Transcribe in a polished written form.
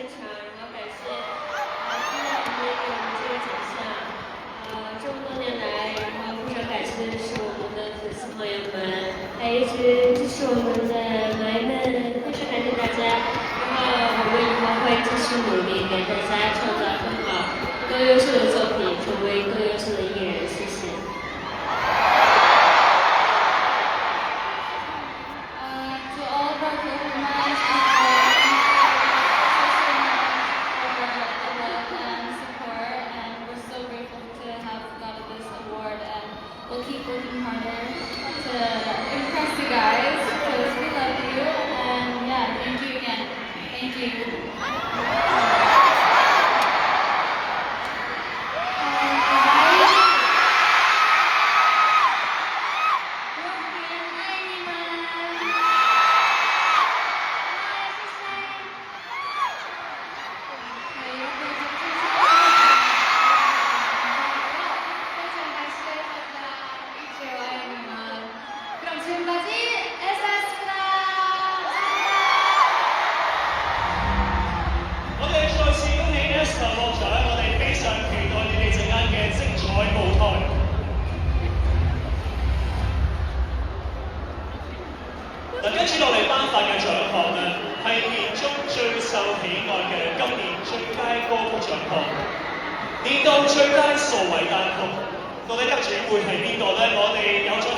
现场，然后感谢今天给我们这个奖项。这么多年来，然后非常感谢的是我们的粉丝朋友们，还一直支持我们的来们，非常感谢大家。然后我们以后会继续努力，给大家创造更好、更优秀的作品，成为更优秀的艺人。谢谢。To all of our performers, and support, and we're so grateful to have gotten this award, and we'll keep working harder to impress you guys because we love you, and yeah, thank you again. Thank you. 그럼 지금까지 에스타였습니다. 我哋再次恭喜 Esther 獲獎，我哋非常期待你哋陣間嘅精彩舞台。嗱，跟住落嚟頒發嘅獎項咧，係年中最受喜愛嘅今年最佳歌曲獎項，年度最佳數位單曲。到底得主會係邊個咧？我哋有咗